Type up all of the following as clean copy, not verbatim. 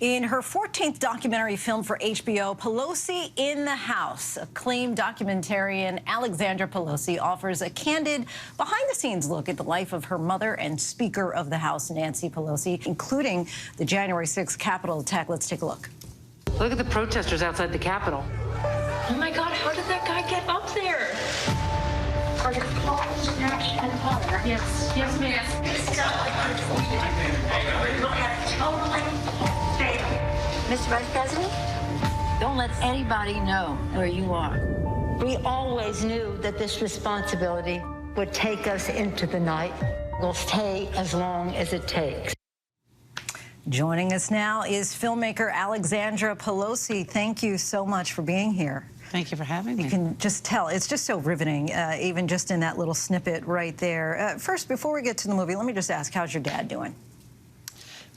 In her 14th documentary film for HBO, Pelosi in the House, acclaimed documentarian Alexandra Pelosi offers a candid, behind-the-scenes look at the life of her mother and Speaker of the House, Nancy Pelosi, including the January 6th Capitol attack. Let's take a look. Look at the protesters outside the Capitol. Oh my God, how did that guy get up there? Are your clothes matched and color? Yes, yes, ma'am. Mr. Vice President, don't let anybody know where you are. We always knew that this responsibility would take us into the night. We'll stay as long as it takes. Joining us now is filmmaker Alexandra Pelosi. Thank you so much for being here. Thank you for having me. You can just tell, it's just so riveting, even just in that little snippet right there. First, before we get to the movie, let me just ask, how's your dad doing?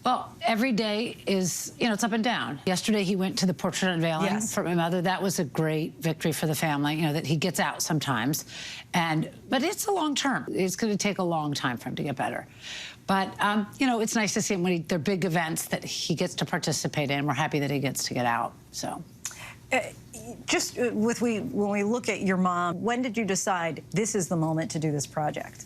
Well, every day is, it's up and down. Yesterday, he went to the portrait unveiling for my mother. That was a great victory for the family, that he gets out sometimes. But it's a long term. It's going to take a long time for him to get better. But, it's nice to see him when they're big events that he gets to participate in. We're happy that he gets to get out, so. When we look at your mom, when did you decide this is the moment to do this project?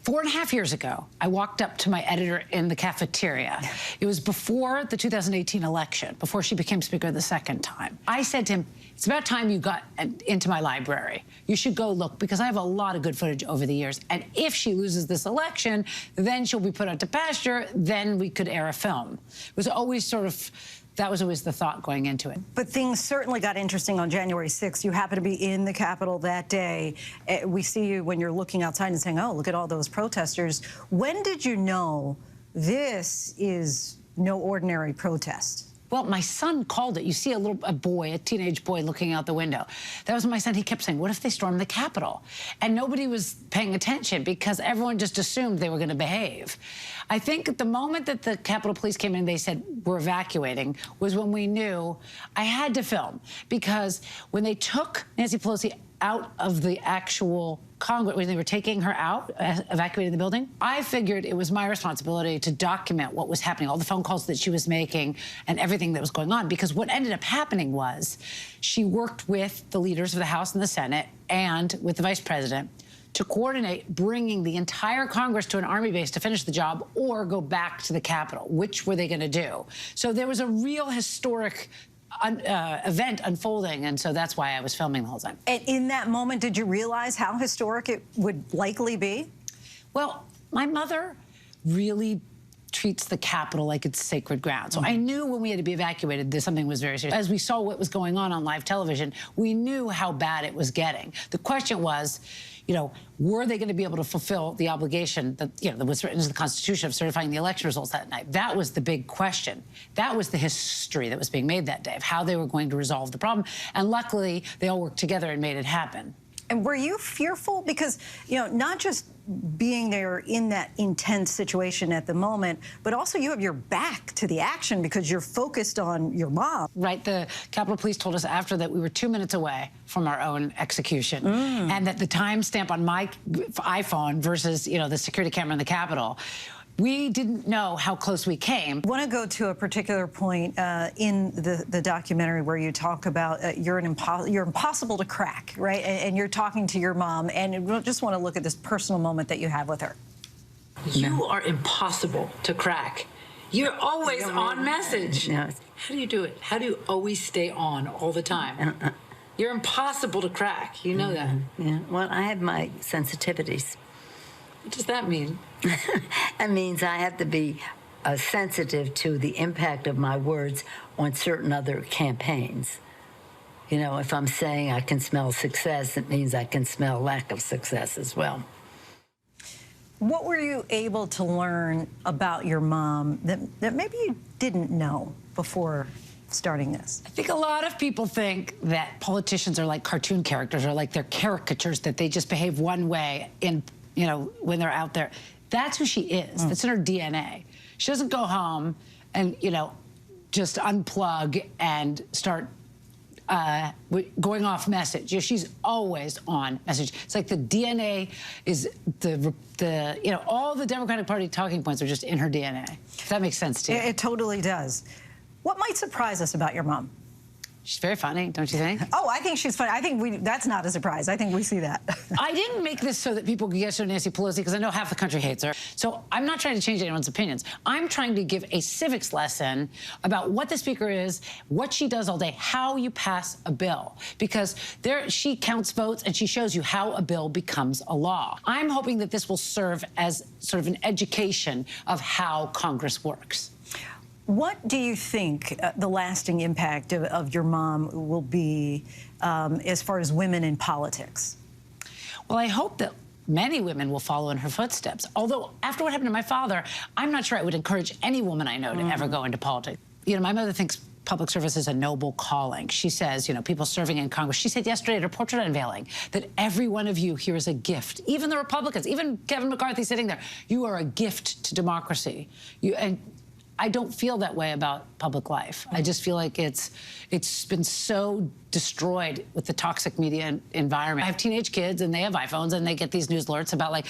4.5 years ago, I walked up to my editor in the cafeteria. It was before the 2018 election, before she became Speaker the second time. I said to him, it's about time you got into my library. You should go look, because I have a lot of good footage over the years. And if she loses this election, then she'll be put out to pasture, then we could air a film. It was always that was always the thought going into it. But things certainly got interesting on January 6th. You happen to be in the Capitol that day. We see you when you're looking outside and saying, oh, look at all those protesters. When did you know this is no ordinary protest? Well, my son called it. You see a teenage boy looking out the window. That was my son. He kept saying, what if they storm the Capitol? And nobody was paying attention because everyone just assumed they were going to behave. I think at the moment that the Capitol Police came in and they said, we're evacuating, was when we knew I had to film. Because when they took Nancy Pelosi out of the actual Congress, when they were taking her out, evacuating the building, I figured it was my responsibility to document what was happening, all the phone calls that she was making and everything that was going on. Because what ended up happening was she worked with the leaders of the House and the Senate and with the Vice President to coordinate bringing the entire Congress to an Army base to finish the job or go back to the Capitol. Which were they going to do? So there was a real historic event unfolding, and so that's why I was filming the whole time. And in that moment, did you realize how historic it would likely be? Well, my mother really treats the Capitol like it's sacred ground. So I knew when we had to be evacuated that something was very serious. As we saw what was going on live television, we knew how bad it was getting. The question was, were they going to be able to fulfill the obligation that, that was written into the Constitution of certifying the election results that night? That was the big question. That was the history that was being made that day of how they were going to resolve the problem. And luckily, they all worked together and made it happen. And were you fearful? Because, not just being there in that intense situation at the moment, but also you have your back to the action because you're focused on your mom. Right. The Capitol Police told us after that we were 2 minutes away from our own execution and that the timestamp on my iPhone versus, the security camera in the Capitol, we didn't know how close we came. I want to go to a particular point in the documentary where you talk about you're impossible to crack, right? And you're talking to your mom, and I just want to look at this personal moment that you have with her. You are impossible to crack. You're always on message. No. How do you do it? How do you always stay on all the time? You're impossible to crack. You know that. Yeah. Well, I have my sensitivities. What does that mean? That means I have to be sensitive to the impact of my words on certain other campaigns. If I'm saying I can smell success, it means I can smell lack of success as well. What were you able to learn about your mom that maybe you didn't know before starting this? I think a lot of people think that politicians are like cartoon characters or like they're caricatures, that they just behave one way when they're out there. That's who she is. That's in her DNA. She doesn't go home and, just unplug and start going off message. She's always on message. It's like the DNA is all the Democratic Party talking points are just in her DNA. If that makes sense to you. It totally does. What might surprise us about your mom? She's very funny, don't you think? Oh, I think she's funny. I think that's not a surprise. I think we see that. I didn't make this so that people could get to Nancy Pelosi because I know half the country hates her. So I'm not trying to change anyone's opinions. I'm trying to give a civics lesson about what the speaker is, what she does all day, how you pass a bill. Because she counts votes and she shows you how a bill becomes a law. I'm hoping that this will serve as sort of an education of how Congress works. What do you think the lasting impact of your mom will be as far as women in politics? Well, I hope that many women will follow in her footsteps. Although, after what happened to my father, I'm not sure I would encourage any woman I know to ever go into politics. You know, my mother thinks public service is a noble calling. She says, you know, people serving in Congress. She said yesterday at her portrait unveiling that every one of you here is a gift. Even the Republicans, even Kevin McCarthy sitting there, you are a gift to democracy. And I don't feel that way about public life. I just feel like it's been so destroyed with the toxic media environment. I have teenage kids and they have iPhones and they get these news alerts about like,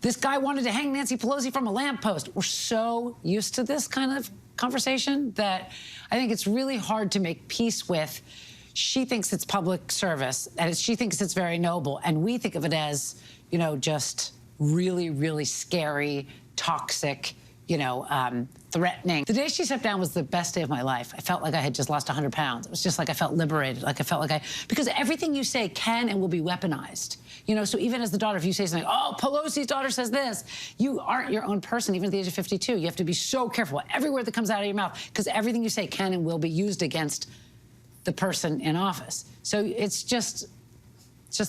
this guy wanted to hang Nancy Pelosi from a lamppost. We're so used to this kind of conversation that I think it's really hard to make peace with. She thinks it's public service and she thinks it's very noble. And we think of it as, you know, just really, really scary, toxic, you know, threatening. The day she stepped down was the best day of my life. I felt like I had just lost 100 pounds. It was just like I felt liberated, like I felt like because everything you say can and will be weaponized. You know, so even as the daughter, if you say something, oh, Pelosi's daughter says this, you aren't your own person, even at the age of 52. You have to be so careful every word that comes out of your mouth, because everything you say can and will be used against the person in office. So it's just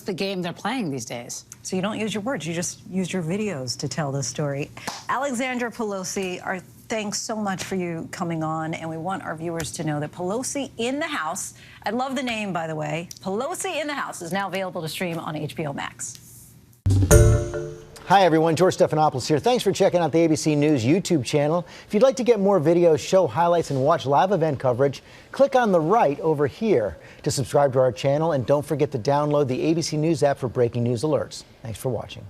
the game they're playing these days. So you don't use your words, you just use your videos to tell this story. Alexandra Pelosi, thanks so much for you coming on, and we want our viewers to know that Pelosi in the House, I love the name, by the way, Pelosi in the House is now available to stream on HBO Max. Hi, everyone. George Stephanopoulos here. Thanks for checking out the ABC News YouTube channel. If you'd like to get more videos, show highlights, and watch live event coverage, click on the right over here to subscribe to our channel. And don't forget to download the ABC News app for breaking news alerts. Thanks for watching.